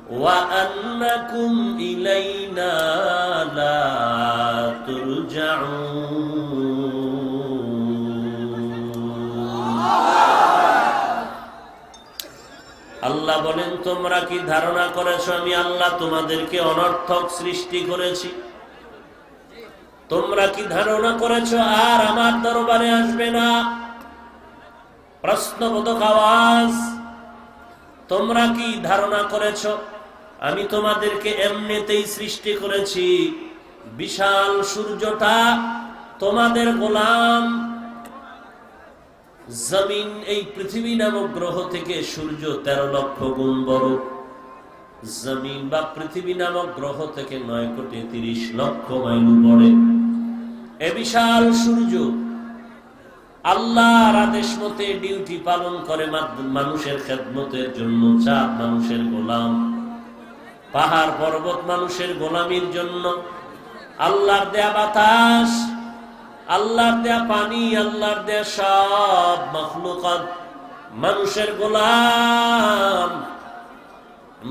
ওয়া আন্নাকুম ইলাইনা লা তুরজাউন। আল্লাহ বলেন, তোমরা কি ধারণা করেছো আমি আল্লাহ তোমাদেরকে অনর্থক সৃষ্টি করেছি? তোমরা কি ধারণা করেছো আর আমার দরবারে আসবে না? প্রশ্নবোধক আওয়াজ। তোমরা কি ধারণা করেছো আমি তোমাদেরকে এমনিতেই সৃষ্টি করেছি? বিশাল সূর্যটা তোমাদের গোলাম। জমিন, এই পৃথিবী নামক গ্রহ থেকে সূর্য 13 লক্ষ গুণ বড়। জমিন বা পৃথিবী নামক গ্রহ থেকে 9,30,00,000 মাইল বড়। এ বিশাল সূর্য আল্লাহর আদেশ মতে ডিউটি পালন করে মানুষের খেদমতের জন্য। চাঁদ মানুষের গোলাম, পাহাড় পর্বত মানুষের গোলামির জন্য। আল্লাহর দেয়া বাতাস, আল্লাহর দেয়া পানি, আল্লাহর দেয়া সব মাখলুকাত মানুষের গোলাম,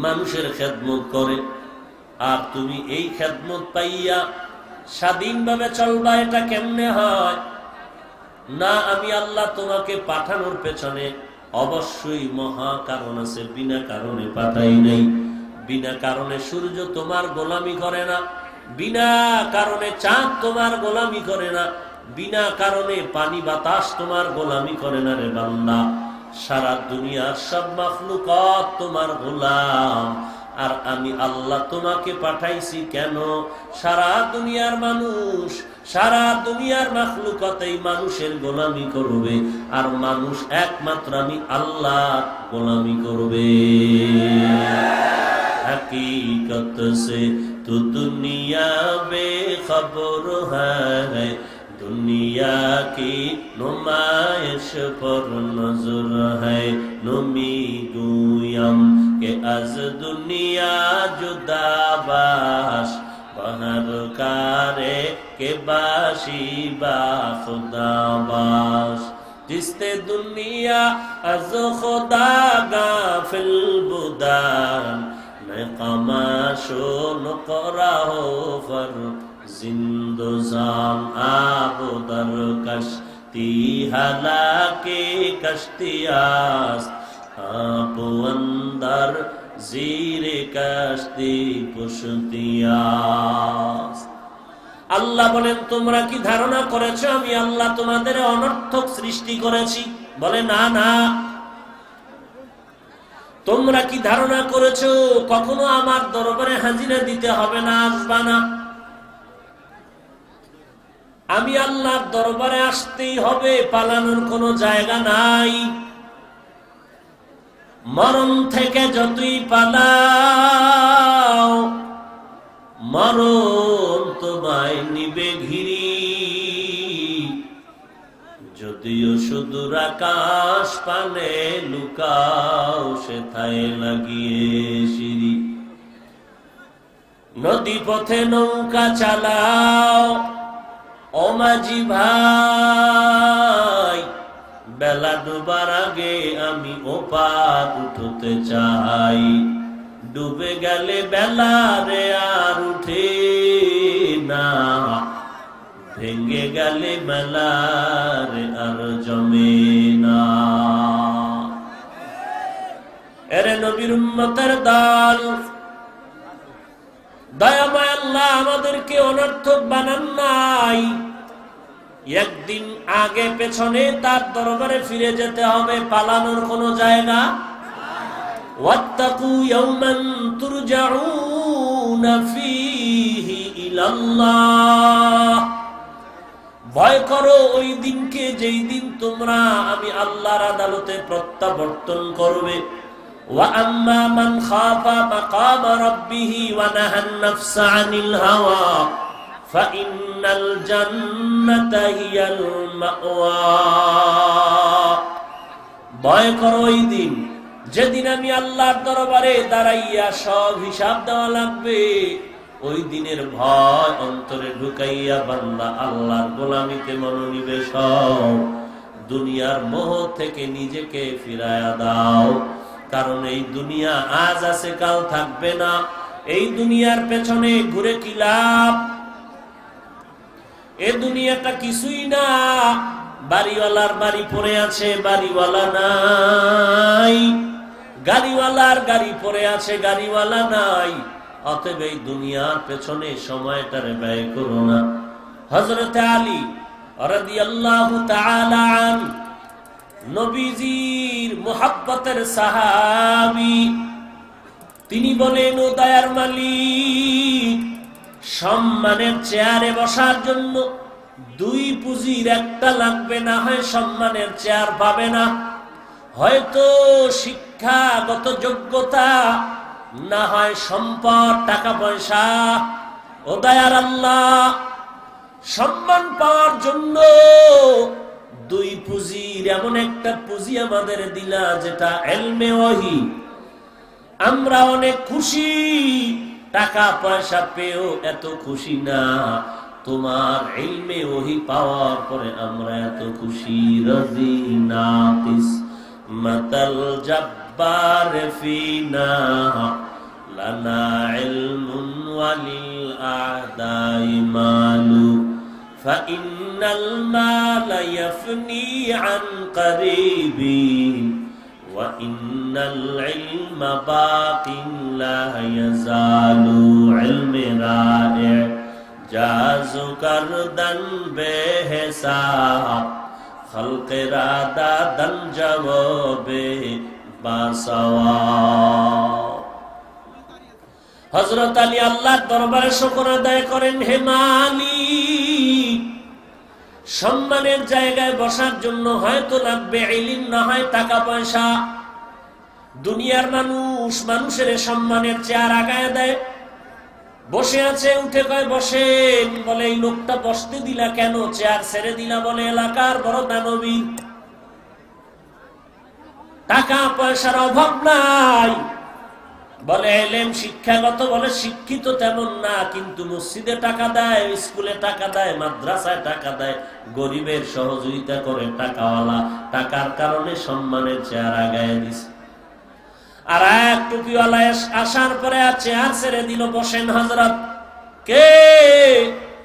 মানুষের খেদমত করে। আর তুমি এই খেদমত পাইয়া স্বাধীনভাবে চলবা, এটা কেমনে হয়? না, আমি আল্লাহ তোমাকে পাঠানোর পেছনে অবশ্যই মহা কারণ আছে। বিনা কারণে পাঠাই নাই। বিনা কারণে সূর্য তোমার গোলামি করে না, বিনা কারণে চাঁদ তোমার গোলামি করে না, বিনা কারণে পানি বাতাস তোমার গোলামি করে না রে বান্দা। সারা দুনিয়ার সব মাখলুকাত তোমার গোলাম। আর আমি আল্লাহ তোমাকে পাঠাইছি কেন? সারা দুনিয়ার মানুষ, সারা দুনিয়ার মাখলুকাত এই মানুষের গোলামি করবে, আর মানুষ একমাত্র আমি আল্লাহর গোলামি করবে। हकीकत से तो दुनिया बेखबर है, दुनिया की नुमाइश पर नजर है। नुमी गुयम के अज दुनिया जुदा बाश, बहर कारे के बाशी बा खुदा बाश। जिसते दुनिया अज खुदा गाफिल बुदान, कमाशो नकरा हो फर जिंदोजान। आबो दर कश्ती हलाके कश्तियास, आप अंदर जीरे कश्ती पुश्तियास। আল্লাহ বলেন, তোমরা কি ধারণা করেছো আমি আল্লাহ তোমাদের অনর্থক সৃষ্টি করেছি? বলে না, না। তোমরা কি ধারণা করেছো কখনো আমার দরবারে হাজিরা দিতে হবে না, আসবা না? আমি আল্লাহর দরবারে আসতেই হবে, পালানোর কোনো জায়গা নাই। মরণ থেকে যতই পালাও, মরণ তোমায় নিবে ঘিরি। যদিও সুদূর আকাশ পানে লুকাও, সেথায় লাগিয়ে সিঁড়ি। নদী পথে নৌকা চালাও ও মাঝি ভাই, বেলা ডুবার আগে আমি ওপার উঠতে চাই। ডুবে গেলে বেলা রে আর উঠে না, ভেঙে গেলে মেলার আর জমে না। এরে নবীর উম্মতের দল, দয়াময় আল্লাহ আমাদেরকে অনর্থক বানান নাই। একদিন আগে পেছনে তার দরবারে ফিরে যেতে হবে, পালানোর কোনো জায়গা। ওয়াত্তাকু ইয়াওমান তুরজাউনা ফীহি ইলাল্লাহ। ভয় করো ওই দিনকে, যেই দিন তোমরা আমি আল্লাহর আদালতে প্রত্যাবর্তন করবে। ওয়া আম্মা মান খাফা মাকাম রাব্বিহি ওয়া নাহান নাফসা আনিল হাওয়া ফাইন্নাল জান্নাতা হিয়াল মাওয়া। ভয় করো ওই দিন, যেদিন আমি আল্লাহর দরবারে দাঁড়াইয়া সব হিসাব দেওয়া লাগবে। ওই দিনের ভয় অন্তরে ঢুকাইয়া বান্দা আল্লাহর গোলামিতে মনোনিবেশ হও। দুনিয়ার মোহ থেকে নিজেকে ফিরায়া দাও। কারণ এই দুনিয়া আজ আছে কাল থাকবে না। এই দুনিয়ার পেছনে ঘুরে কি লাভ? এ দুনিয়াটা কিছুই না। বাড়িওয়ালার বাড়ি পড়ে আছে, বাড়িওয়ালা নাই। গাড়িওয়ালার গাড়ি পড়ে আছে, গাড়িওয়ালা নাই। অতএব এই দুনিয়ার পেছনে সময়টারে ব্যয় করো না। হযরত আলী রাদিয়াল্লাহু তাআলা আনহু নবীজির মুহাব্বতের সাহাবী, তিনি বলেন, ও দয়ার মালিক, সম্মানের চেয়ারে বসার জন্য দুই পুঁজির একটা লাগবে, না হয় সম্মানের চেয়ার পাবে না। হয়তো শিক্ষাগত যোগ্যতা, না হয় সম্পদ, টাকা পয়সা। ও দয়ার আল্লাহ, সম্মান পাওয়ার জন্য দুই পুঁজির এমন একটা পুঁজি আমাদের দিলা, যেটা ইলমে ওহী। আমরা অনেক খুশি, টাকা পয়সা পেয়েও এত খুশি না। তোমার ইলমে ওহী পাওয়ার পরে আমরা এত খুশি। রাজিনা কিসমাতাল জাব্বার ফিনা, লানা ইলমুন ওয়ালিল আ'দাই মালু, ফাইন্নাল মালা ইয়াফনি আন করিবি, وَإِنَّ الْعِلْمَ بَاقٍ لَا يَزَالُ عِلْمِ رَائِعٍ جَازُ كَرْدًا بِحِسَابٍ خَلْقِ رَادًا جَوَابِ بَسَوَابٍ। হযরত আলী আল্লাহর দরবারে শুকর আদায় করেন, হে মালিক, সম্মানের জায়গায় বসার জন্য হয়তো লাগবে ইলম, না হয় টাকা পয়সা। দুনিয়ার মানুষ মানুষের সম্মানের চেয়ার আগায় দেয়, বসে আছে, উঠে কয় বসেন, বলে এই লোকটা বসতে দিলা কেন, চেয়ার ছেড়ে দিলা, বলে এলাকার বড় দানবীর, টাকা পয়সার অভাব নাই। বলে এলেম শিক্ষাগত, বলে শিক্ষিত তেমন না, কিন্তু মসজিদে টাকা দেয়, স্কুলে টাকা দেয়, মাদ্রাসায় টাকা দেয়, গরিবের সহযোগিতা করে, টাকাওয়ালা। টাকার কারণে সম্মানের চেয়ার আগায় দিছে। আর এক টুপিওয়ালা আসার পরে আর চেয়ার ছেড়ে দিল, বসেন হযরত। কে?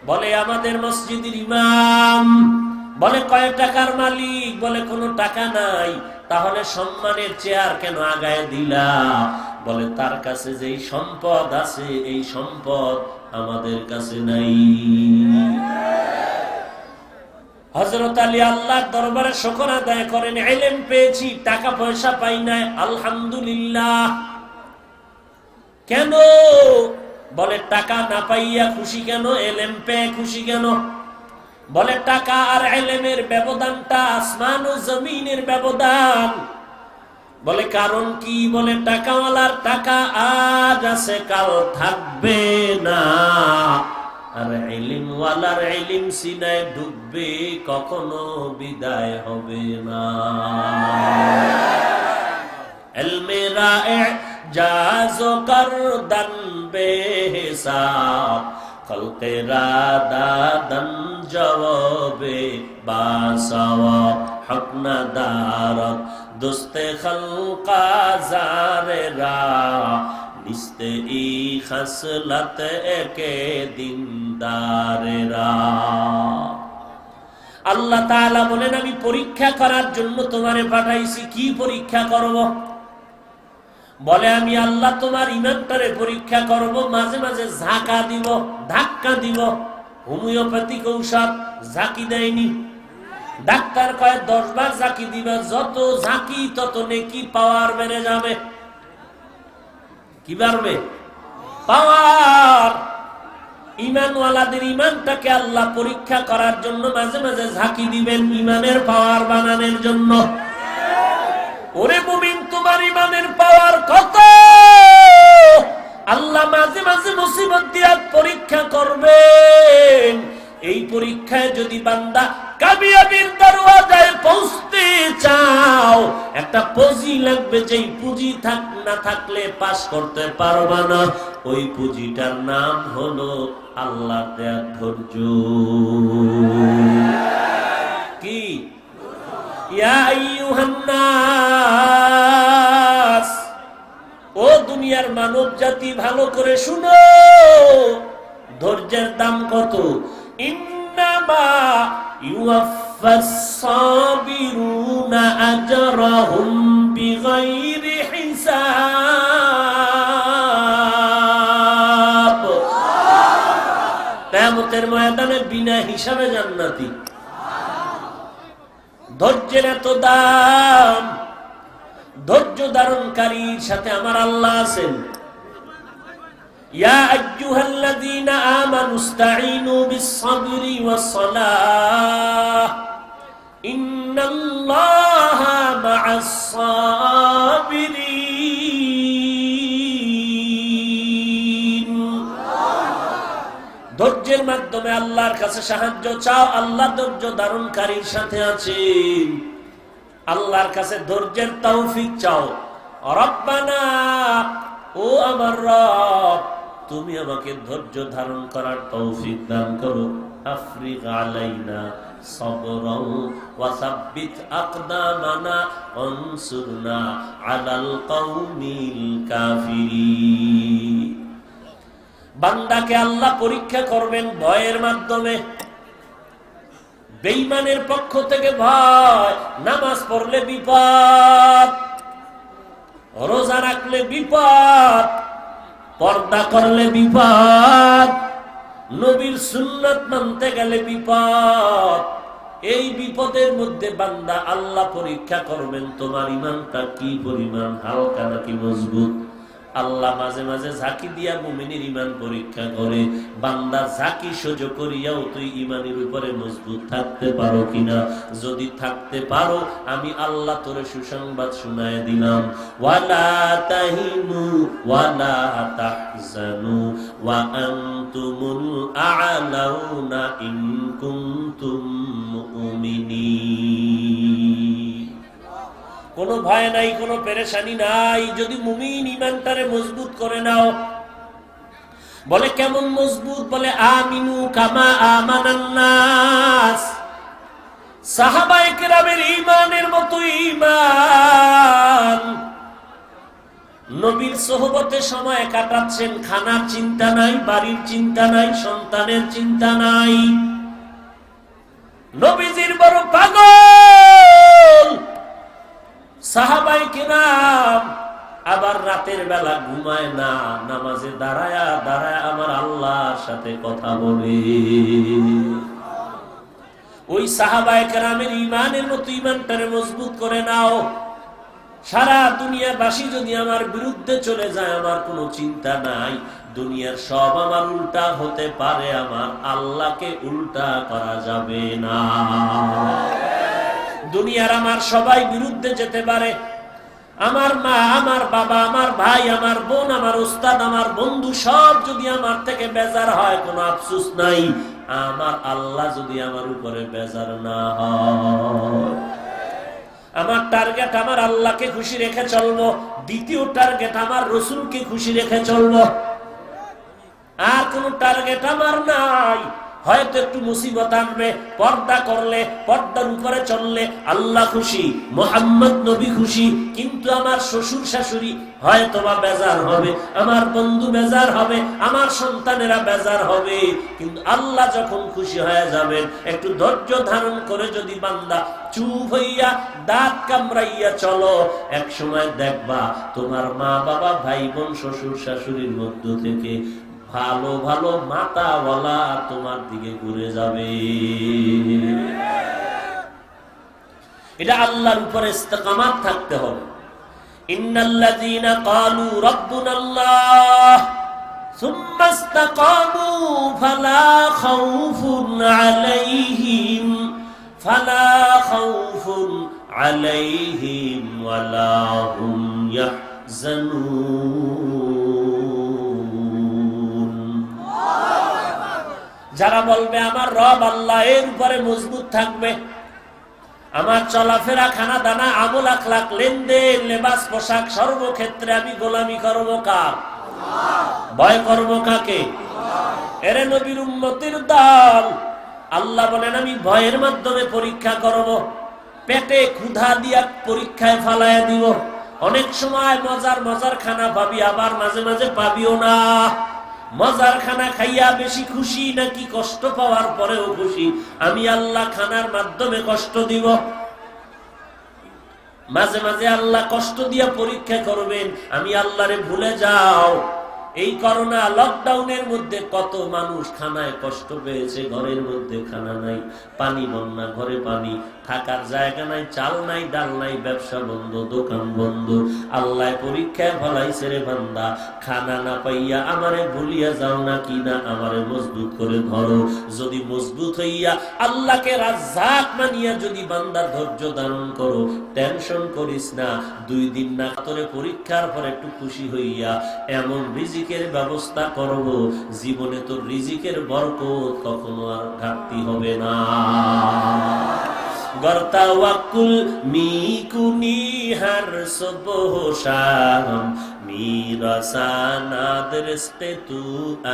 বলে আমাদের মসজিদের ইমাম। বলে কয় টাকার মালিক? বলে কোনো টাকা নাই। তাহলে সম্মানের চেয়ার কেন আগায় দিলা? বলে তার কাছে যেই সম্পদ আছে, এই সম্পদ আমাদের কাছে নাই। হযরত আলী আল্লাহর দরবারে শুকর আদায় করেন, ইলম পেয়েছি, টাকা পয়সা পাই নাই, আলহামদুলিল্লাহ। কেন? বলে টাকা না পাইয়া খুশি কেন, ইলম পেয়ে খুশি কেন? বলে টাকা আর ইলমের ব্যবধানটা আসমান ও জমিনের ব্যবধান। বলে কারণ কি? বলে টাকাওয়ালার টাকা আজ আছে কাল থাকবে না, আর ইলমওয়ালার ইলম সিনায় ডুববে, কখনো বিদায় হবে না। ইলমে রা'i জাযু কারদান বেহিসাব, খলকে রাদাদান জওয়াবে বাসাওয়াব, হক না দারত দোস্তে খলকা জারেরা, নিস্তে ই খসলত একে দিনদারেরা। আল্লাহ তাআলা বলেন, আমি পরীক্ষা করার জন্য তোমারে পাঠাইছি। কি পরীক্ষা করব? বলে আমি আল্লাহ তোমার ইমানটারে পরীক্ষা করব, মাঝে মাঝে ঝাঁকা দিব, ধাক্কা দিব। হোমিওপ্যাথিক ঔষধ ঝাঁকি দেয়নি। ডাক্তার কয় 10 বার ঝাঁকি দিবা, যত ঝাঁকি তত নেকি পাওয়ার বেড়ে যাবে। কি বাড়বে? পাওয়ার। ইমানওয়ালাদের ইমানটাকে আল্লাহ পরীক্ষা করার জন্য মাঝে মাঝে ঝাঁকি দিবেন, ইমানের পাওয়ার বানানোর জন্য। ওরে মুমিন, তোমার ইমানের পাওয়ার কত? আল্লাহ মাঝে মাঝে মুসিবত দিয়া পরীক্ষা করবেন। এই পরীক্ষায় যদি বান্দা কামিয়াবির দরওয়াজায় পৌঁছতে চাও, একটা পুঁজি লাগবে, যেই পুঁজি না থাকলে পাস করতে পারবা না। ওই পুঁজিটার নাম হলো আল্লাহর দেয়া ধৈর্য। কি? ইয়া আইয়ুহান নাস দুনিয়ার মানব জাতি ভালো করে শুনো, ধৈর্যের দাম কত। ইন্নামা ইউয়াফফাস সাবিরুনা আজরাহুম বিগাইরি হিসাব। কিয়ামতের ময়দানে বিনা হিসাবে জান্নাতি। ধৈর্যের এত দাম, ধৈর্য ধারণকারীর সাথে আমার আল্লাহ আছেন। ইয়া আইয়ুহাল্লাযীনা আমানুস্তাঈনু বিস-সাবরি ওয়াস-সালাহ ইন্নাল্লাহা মা'আস-সাবিরিন। ধৈর্যের মাধ্যমে আল্লাহর কাছে সাহায্য চাও, আল্লাহ ধৈর্য ধারণকারীর সাথে আছেন। আল্লাহর কাছে ধৈর্যের তৌফিক চাও। রব্বানা, ও আমার রব, তুমি আমাকে ধৈর্য ধারণ করার তৌফিক দান করো। আফরিগ আলাইনা সাবরান ওয়া সাব্বিত আকদামানা ওয়ানসুরনা আলাল কওমিল কাফিরিন। বান্দাকে আল্লাহ পরীক্ষা করবেন ভয়ের মাধ্যমে। বেঈমানের পক্ষ থেকে ভয়, নামাজ পড়লে বিপদ, রোজা রাখলে বিপদ, পর্দা করলে বিপদ, নবীর সুন্নাত মানতে গেলে বিপদ। এই বিপদের মধ্যে বান্দা আল্লাহ পরীক্ষা করবেন তোমার ঈমানটা কি পরিমাণ, হালকা নাকি মজবুত। আল্লাহ মাঝে মাঝে ঝাঁকি দিয়া মুমিনের ঈমান পরীক্ষা করে। বান্দা ঝাঁকি সহ্য করিয়াও তুই ঈমানের উপরে মজবুত থাকতে পারো কিনা। যদি থাকতে পারো, আমি আল্লাহ তোরে সুসংবাদ শুনায় দিলাম, ওয়ালা তাহিনু ওয়ালা তাহজানু ওয়া আনতুমুল আ'লাউনা ইন কুনতুম মুমিনিন। কোনো ভয় নাই, কোনো পেরেশানি নাই যদি মুমিন ঈমানটারে মজবুত করে নাও। বলে কেমন মজবুত? বলে আমিনু কামা আমানান নাস। সাহাবায়ে কেরামের ঈমানের মতো ঈমান। নবীর সোহবতে সময় কাটাচ্ছেন, খানার চিন্তা নাই, বাড়ির চিন্তা নাই, সন্তানের চিন্তা নাই। নবীজির বড় পাগল সাহাবায়ে কেরাম। আবার রাতের বেলা ঘুমায় না, নামাজে দাঁড়ায়া দাঁড়ায়া আমার আল্লাহর সাথে কথা বলে। ওই সাহাবায়ে কেরামের ঈমানের মতো ঈমানটারে মজবুত করে নাও। সারা দুনিয়াবাসী যদি আমার বিরুদ্ধে চলে যায়, আমার কোনো চিন্তা নাই। দুনিয়ার সব আমার উল্টা হতে পারে, আমার আল্লাহকে উল্টা করা যাবে না। দুনিয়ার আমার সবাই বিরুদ্ধে যেতে পারে, আমার মা, আমার বাবা, আমার ভাই, আমার বোন, আমার উস্তাদ, আমার বন্ধু সব যদি আমার থেকে বেজার হয়, কোনো আফসোস নাই। আমার আল্লাহ যদি আমার উপরে বেজার না হয়, আমার টার্গেট আমার আল্লাহকে খুশি রেখে চলবো। দ্বিতীয় টার্গেট আমার রসুলকে খুশি রেখে চলবো। আর কোন টার্গেট আমার নাই। হয়তো একটু মুসিবত আনবে, পর্দা করলে, পর্দার উপরে চললে আল্লাহ খুশি, মুহাম্মদ নবী খুশি, কিন্তু আমার শ্বশুর শাশুড়ি হয়তো বা বেজার হবে, আমার বন্ধু বেজার হবে, আমার সন্তানেরা বেজার হবে। কিন্তু আল্লাহ যখন খুশি হয়ে যাবেন, একটু ধৈর্য ধারণ করে যদি বান্দা চুপ হইয়া দাঁত কামড়াইয়া চলো, এক সময় দেখবা তোমার মা বাবা, ভাই বোন, শ্বশুর শাশুড়ির মধ্য থেকে ভালো ভালো মাতাওয়ালা তোমার দিকে ঘুরে যাবে। এটা আল্লাহর উপরে ইস্তেকামাত থাকতে হবে। ইন্নাল্লাযীনা ক্বালু রাব্বুনাল্লাহ সুম্মা ইসতাকামু ফালা খাউফুন আলাইহিম ওয়ালা হুম ইয়াহজানুন। যারা বলবে আমার রব আল্লাহ, এর উপরে মজবুত থাকবে, আমার চলাফেরা, খানা দানা, আমল আখলাক, লেনদেন, লেবাস পোশাক, সর্বক্ষেত্রে আমি গোলামি করবো কার? ভয় করবো কাকে? এরে নবীর উম্মতের দল, আল্লাহ বলেন আমি ভয়ের মাধ্যমে পরীক্ষা করব, পেটে ক্ষুধা দিয়া পরীক্ষায় ফালাইয়া দিব, অনেক সময় মজার মজার খানা পাবি, আবার মাঝে মাঝে পাবিও না। মজার খানা খাইয়া বেশি খুশি নাকি কষ্ট পাওয়ার পরেও খুশি? আমি আল্লাহ খানার মাধ্যমে কষ্ট দিব। মাঝে মাঝে আল্লাহ কষ্ট দিয়া পরীক্ষা করবেন। আমি আল্লাহরে ভুলে যাও। এই করোনা লকডাউনের মধ্যে কত মানুষ খানায় কষ্ট পেয়েছে, ঘরের মধ্যে খানা নাই, পানি বন্যা, ঘরে পানি, থাকার জায়গা নাই, চাল নাই, ডাল নাই, ব্যবসা বন্ধ, দোকান বন্ধ। আল্লাহ পরীক্ষায় ফলাইছে রে বান্দা, খানা না পাইয়া আমারে ভুলিয়া যাও না কিনা, আমারে মজবুত করে ধরো। যদি মজবুত হইয়া আল্লাহকে রাজ্জাক মানিয়া যদি বান্দা ধৈর্য ধারণ করো, টেনশন করিস না, 2 দিন না তোরে পরীক্ষার পর একটু খুশি হইয়া এমন রিজিকের ব্যবস্থা করব, জীবনে তোর রিজিকের বরকত কখনো আর ঘাটতি হবে না। গর্তাওয়াকুল মিকুনি হার সুবহ শাম মিরাসানাদ রিস্তে তু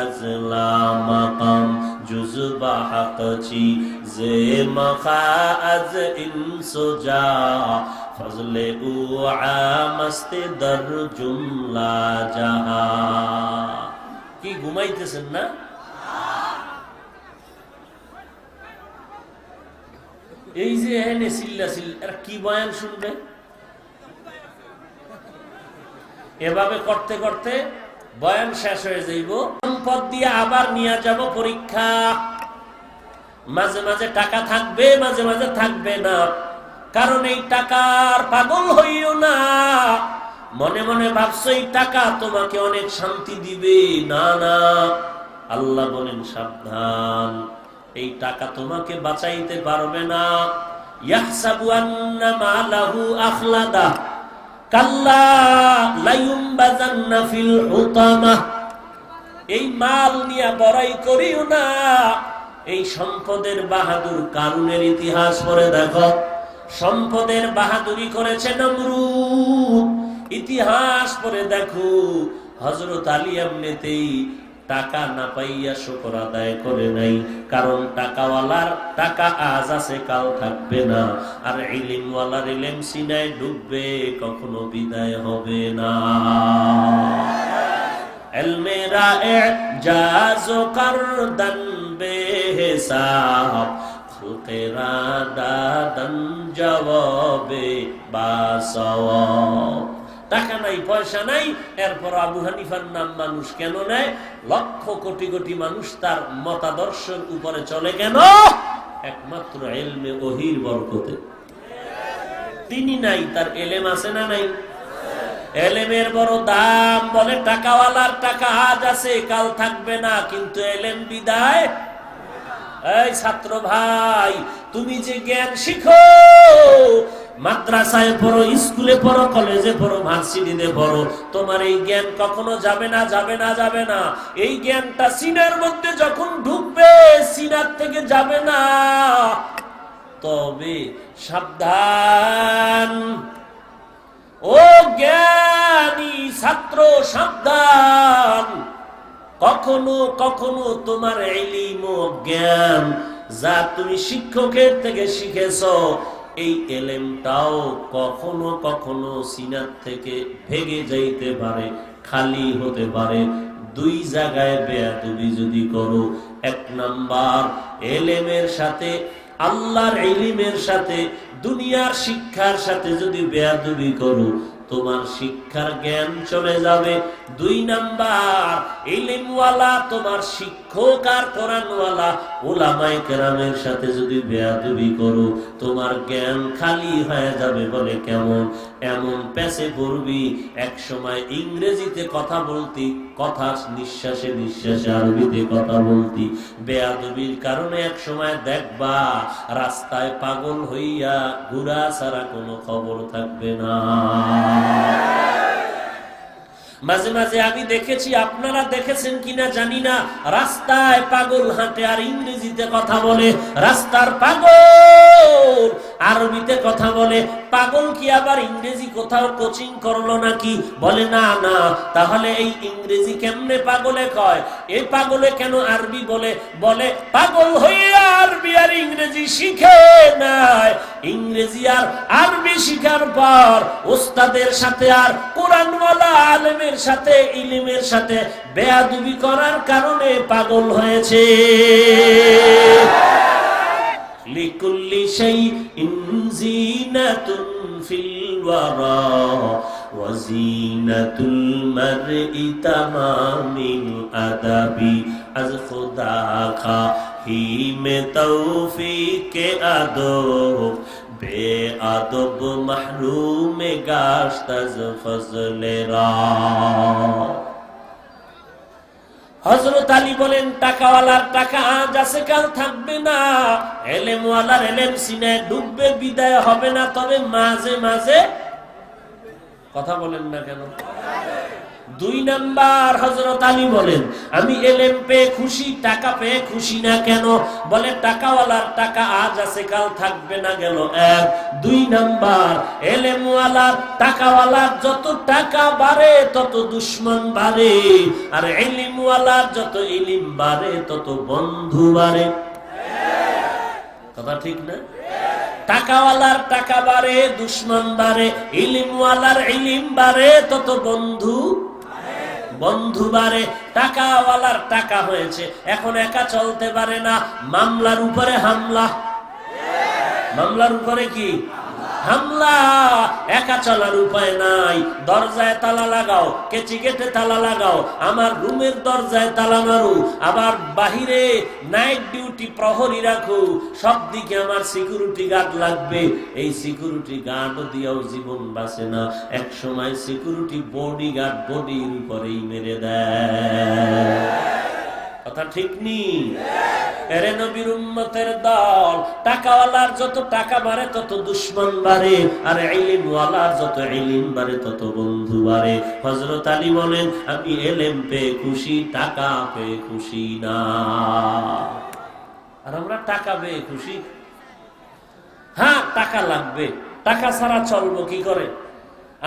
আজলা মাকাম জুজবা হাকচি জে মখা আজ ইনসুজা ফজলে উ আমস্তে দর জুমলা জাহা। কি ঘুমাইতেছেন না? এই যে এখানে চিল্লাচিল, এরা কি বয়ান শুনবে? এভাবে করতে করতে বয়ান শেষ হয়ে যাইব। সম্পদ দিয়ে আবার নিয়ে যাব পরীক্ষা। মাঝে মাঝে টাকা থাকবে, মাঝে মাঝে থাকবে না। কারণ এই টাকার পাগল হইও না। মনে মনে ভাবছো এই টাকা তোমাকে অনেক শান্তি দিবে, না না, আল্লাহ বলেন সাবধান, এই টাকা তোমাকে বাঁচাইতে পারবে না। ইয়াহসাবু আন্না মালাহু আখলাদা কাল্লা লায়ুমবাযান্না ফিল হুতামা। এই মাল নিয়ে বড়াই করিও না। এই সম্পদের বাহাদুর কারুনের ইতিহাস পড়ে দেখো। সম্পদের বাহাদুরি করেছে নমরুদ। ইতিহাস পড়ে দেখো, হযরত আলী এমনিতেই টাকা না পাইয়া শুকর আদায় করে নাই। কারণ টাকাওয়ালার টাকা আজ আছে, কাল থাকবে না। আর ইলমওয়ালার ইলম সিনায় ডুববে, কখনো বিদায় হবে না। ইলমেরা ইজাজো করদান বেহিসাব খুলকেরা দাদান জবাবে বাসওয়াব। টাকা নাই, পয়সা নাই, এরপর আবু হানিফার নাম মানুষ কেন নেয়? লক্ষ কোটি কোটি মানুষ তার মতাদর্শের উপরে চলে কেন? একমাত্র ইলমে ওহীর বরকতে। তিনি নাই, তার এলেম আছে না নাই? এলেমের বড় দাম। বলে টাকাওয়ালার টাকা আজ আছে, কাল থাকবে না, কিন্তু এলেম বিদায়। এই ছাত্র ভাই, তুমি যে জ্ঞান শিখো, মাদ্রাসায় পড়ো, স্কুলে পড়ো, কলেজে পড়ো, ভার্সিটিতে পড়ো, তোমার এই জ্ঞান কখনো যাবে না, যাবে না, যাবে না। এই জ্ঞানটা সিনার মধ্যে যখন ঢুকবে, সিনার থেকে যাবে না। তবে সাবধান, ও জ্ঞানী ছাত্র, সাবধান। কখনো কখনো তোমার ইলম ও জ্ঞান যা তুমি শিক্ষকের থেকে শিখেছো, এই এলেমটাও কখনো কখনো সিনার থেকে ভেঙে যাইতে পারে, খালি হতে পারে। 2 জায়গায় বেয়াদবি যদি করো, 1 নাম্বার এলেমের সাথে, আল্লাহর ইলমের সাথে, দুনিয়ার শিক্ষার সাথে যদি বেয়াদবি করো, তোমার শিক্ষার জ্ঞান চলে যাবে। 2 নাম্বার ইলমওয়ালা তোমার শিক্ষক আর কোরআনওয়ালা উলামায়ে কেরামের সাথে যদি বেয়াদবি করো, তোমার জ্ঞান খালি হয়ে যাবে। বলে কেমন? এমন পেছে পড়বি, এক সময় ইংরেজিতে কথা বলতি, কথা নিঃশ্বাসে নিঃশ্বাসে আরবিতে কথা বলতি। বেয়াদবির কারণে এক সময় দেখবা রাস্তায় পাগল হইয়া ঘুরা ছাড়া কোনো খবর থাকবে না। মাঝে মাঝে আমি দেখেছি, আপনারা দেখেছেন কিনা জানি না, রাস্তায় পাগল হাঁটে আর ইংরেজিতে কথা বলে। রাস্তার পাগল পাগল, আরবিতে কথা বলে। পাগল কি আবার ইংরেজি কোথাও কোচিং করলো নাকি? বলে না না। তাহলে এই ইংরেজি কেমনে পাগলে কয়? এই পাগলে কেন আরবি বলে? বলে পাগল হইয়া আরবি আর ইংরেজি শিখে নাই। ইংরেজি আর আরবি শিখার পর ওস্তাদের সাথে আর কোরআনওয়ালা আলেমের সাথে ইলমের সাথে বেয়াদবি করার কারণে পাগল হয়েছে। লিকুল্লি শাইইন জিনাতুন ফিল ওয়ারা ওয়া জিনাতুল মারই তামামিল আদাবি আজ খুদা খাহি মে তৌফিকে আদব বেআদব মাহরুম গাশত আজ ফজলেরা। হযরত আলী বলেন, টাকাওয়ালার টাকা আজ আছে কাল থাকবে না, এলেমওয়ালার এলেম সিনায় ডুববে, বিদায় হবে না, তবে মাঝে মাঝে। কথা বলেন না কেন? 2 নাম্বার হযরত আলী বলেন, আমি এলেম পেয়ে খুশি, টাকা পেয়ে খুশি না কেন? বলে টাকাওয়ালার টাকা আজ আছে কাল থাকবে না, গেল 1। 2 নাম্বার, এলেমওয়ালার টাকাওয়ালার যত টাকা বাড়ে তত দুশমন বাড়ে, আর ইলমওয়ালার যত ইলম বাড়ে তত বন্ধু বাড়ে। কথা ঠিক না? টাকাওয়ালার টাকা বাড়ে, দুশমন বাড়ে, ইলমওয়ালার ইলম বাড়ে, তত বন্ধু বাড়ে। টাকাওয়ালার টাকা হয়েছে, এখন একা চলতে পারে না, মামলার উপরে হামলা। মামলার উপরে কি হামলা? একা চলার উপায় নাই, দরজায় তালা লাগাও, কেচি গেটে তালা লাগাও, আমার রুমের দরজায় তালা মারু, আবার বাহিরে নাইট ডিউটি প্রহরী রাখো, সব দিকে আমার সিকিউরিটি গার্ড লাগবে। এই সিকিউরিটি গার্ড দিয়েও জীবন বাঁচে না, এক সময় সিকিউরিটি বডি গার্ড বডির উপরেই মেরে দেয়। কথা ঠিক নি? এরে নবীর উম্মতের দল, টাকাওয়ালার যত টাকা বাড়ে তত দুশমন বাড়ে, আর ইলমওয়ালার যত ইলম বাড়ে তত বন্ধু বাড়ে। হযরত আলী বলেন, আমি এলেম পেয়ে খুশি, টাকা পেয়ে খুশি না। আর আমরা টাকা পেয়ে খুশি। হ্যাঁ, টাকা লাগবে, টাকা ছাড়া চলবো কি করে?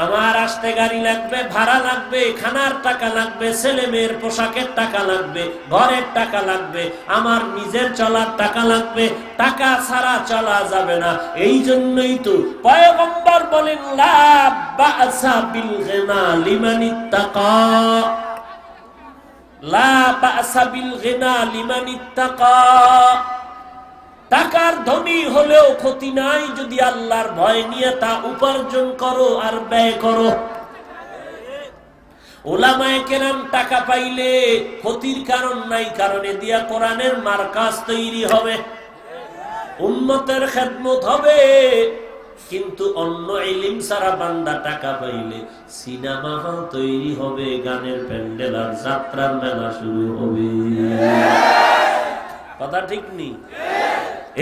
আমার আসতে গাড়ি লাগবে, ভাড়া লাগবে, খানার টাকা লাগবে, ছেলে মেয়ের পোশাকের টাকা লাগবে, ঘরের টাকা লাগবে, আমার নিজের চলার টাকা লাগবে, টাকা ছাড়া চলা যাবে না। এই জন্যই তো পয়গম্বর বলেন, লা বা'সা বিল গিনা লিমান ইত্তাকা, লা বা'সা বিল গিনা লিমান ইত্তাকা। টাকার ধনী হলেও ক্ষতি নাই যদি আল্লাহর ভয় নিয়ে তা উপার্জন করো আর ব্যয় করো। উলামায়ে কেরাম টাকা পাইলে ক্ষতির কারণ নাই, কারণে দিয়া কোরআনের মার্কাজ তৈরি হবে, উম্মতের খেদমত হবে। কিন্তু অন্য ইলম ছাড়া বান্দা টাকা পাইলে সিনেমা হল তৈরি হবে, গানের প্যান্ডেল আর যাত্রার মেলা শুরু হবে। কথা ঠিক নেই?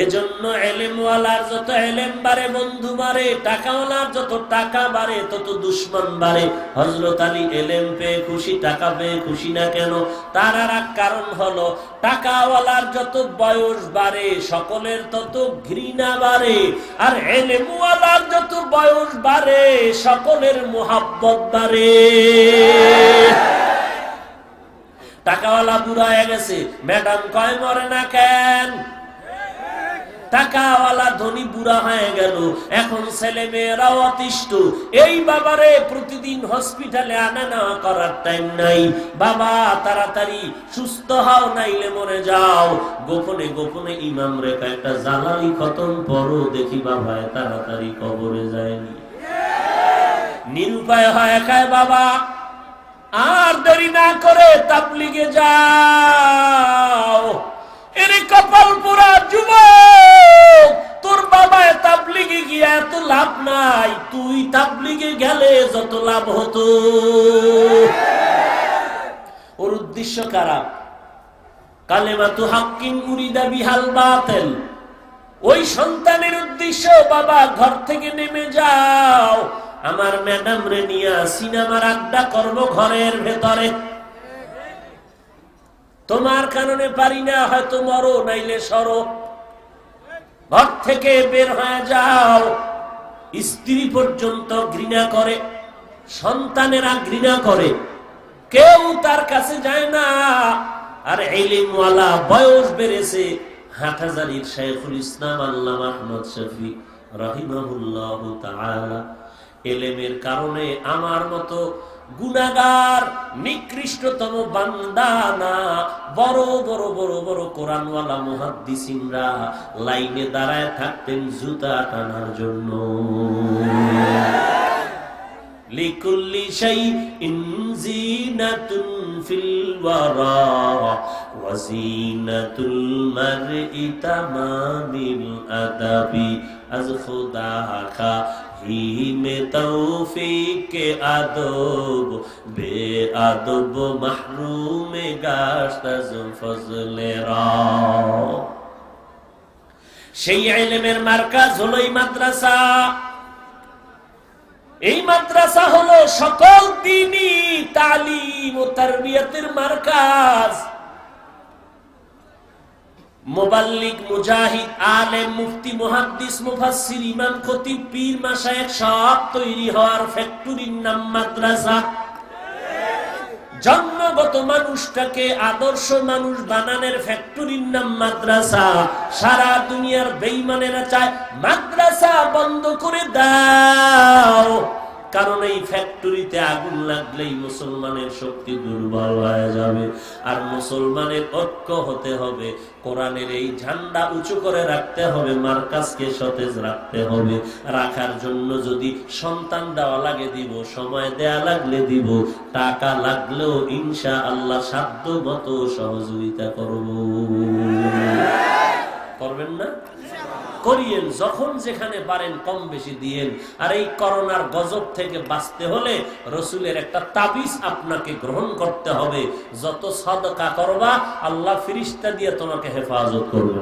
এজন্য এলেমওয়ালার যত এলেম বাড়ে বন্ধু বাড়ে, টাকাওয়ালার যত টাকা বাড়ে তত দুশমন বাড়ে। হযরত আলী এলেম পেয়ে খুশি, টাকা পেয়ে খুশি না কেন? তার আর এক কারণ হলো, টাকাওয়ালার যত বয়স বাড়ে সকলের তত ঘৃণা বাড়ে, আর এলেমওয়ালার যত বয়স বাড়ে সকলের মুহাব্বত বাড়ে। টাকাওয়ালা বুড়া হয়ে গেছে, ম্যাডাম কয় মরে না কেন? টাকাওয়ালা ধনী বুড়া হয়ে গেল, এখন ছেলে মেয়েরাও অতিষ্ঠ। এই বাবারে প্রতিদিন হসপিটালে আনা নেওয়া করার টাইম নাই, বাবা তাড়াতাড়ি সুস্থ হও নাইলে মরে যাও। গোপনে গোপনে ইমাম রেখা একটা জালালি খতম পড়ো, দেখি বাবা তাড়াতাড়ি কবরে যায়নি। নিরুপায় হয় খায় বাবা, আর দেরি না করে তাবলিগে যাও। এরে কপাল পোড়া যুবক, তোর বাবা তাবলিগে গিয়া এত লাভ নাই, তুই তাবলিগে গেলে যত লাভ হতো। ওর উদ্দেশ্য খারাপ, কালেমাতু হাক্কিন উরিদা বিহাল বাতিল। ওই সন্তানের উদ্দেশ্য, বাবা ঘর থেকে নেমে যাও, আমার ম্যাডাম রে নিয়া সিনেমার আড্ডা করবো ঘরের ভেতরে। তোমার কারণে পারি না, হয়তো মরো নাইলে সরো। ঘর থেকে বের হয়ে যাও, স্ত্রী পর্যন্ত ঘৃণা করে, সন্তানেরা ঘৃণা করে, কেউ তার কাছে যায় না। আর ইলমওয়ালা বয়স বেড়েছে, হাটহাজারীর শাইখুল ইসলাম আল্লামা আহমদ শফি রাহিমাহুল্লাহু তাআলা ইলমের কারণে আমার মতো গুনাহগার নিকৃষ্টতম বান্দা না, বড় বড় বড় বড় কোরআনওয়ালা মুহাদ্দিসিনরা লাইনে দাঁড়ায় থাকতেন জুতা টানার জন্য। লিকুল্লি শাইইন জিনাতুন ফিল ওয়ারা ওয়া জিনাতুল মারই তামামিল আদাবি আজ খুদা খা হি মে তৌফিক আদব বে আদব মাহরুম গাশত আজ ফজলে রা। সেই ইলমের মার্কাজ হলো এই মাদ্রাসা। এই মাদ্রাসা হলো সকল দ্বীনি তালিম ও তারবিয়াতের মার্কাজ। মুবাল্লিগ, মুজাহিদ, আলেম, মুফতি, মুহাদ্দিস, মুফাসসির, ইমাম, খতিব, পীর, মাশায়েখ সব তৈরি হওয়ার ফ্যাক্টরির নাম মাদ্রাসা। জন্মগত মানুষটাকে আদর্শ মানুষ বানানোর ফ্যাক্টরির নাম মাদ্রাসা। সারা দুনিয়ার বেঈমানেরা চায় মাদ্রাসা বন্ধ করে দাও, কারণ এই ফ্যাক্টরিতে আগুন লাগলেই মুসলমানের শক্তি দুর্বল হয়ে যাবে। আর মুসলমানের ঐক্য হতে হবে, কোরআনের এই ঝান্ডা উঁচু করে রাখতে হবে, মার্কাজকে সতেজ রাখতে হবে। রাখার জন্য যদি সন্তান দেওয়া লাগে দিব, সময় দেয়া লাগলে দিব, টাকা লাগলেও ইনশাআল্লাহ সাধ্য মতো সহযোগিতা করব। করবেন না? করিয়েন, যখন যেখানে পারেন কম বেশি দিয়েন। আর এই করোনার গজব থেকে বাঁচতে হলে রসুলের একটা তাবিজ আপনাকে গ্রহণ করতে হবে। যত সাদকা করবা আল্লাহ ফেরেশতা দিয়ে তোমাকে হেফাজত করবে।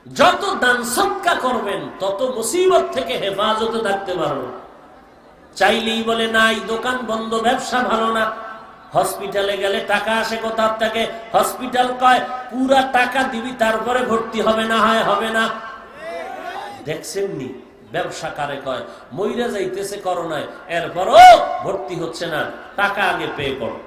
যত দান সদকা করবেন তত মুসিবত থেকে হেফাজতে থাকতে পারবেন। চাইলেই বলে নাই দোকান বন্ধ, ব্যবসা ভালো না। হসপিটালে গেলে টাকা আসে কোথা থেকে? হসপিটাল কয় পুরা টাকা দিবি তারপরে ভর্তি হবে, না হয় হবে না। দেখছেননি ব্যবসা কারে কয়? মইরা যাইতেছে করোনায়, এরপরও ভর্তি হচ্ছে না, টাকা আগে পে করো।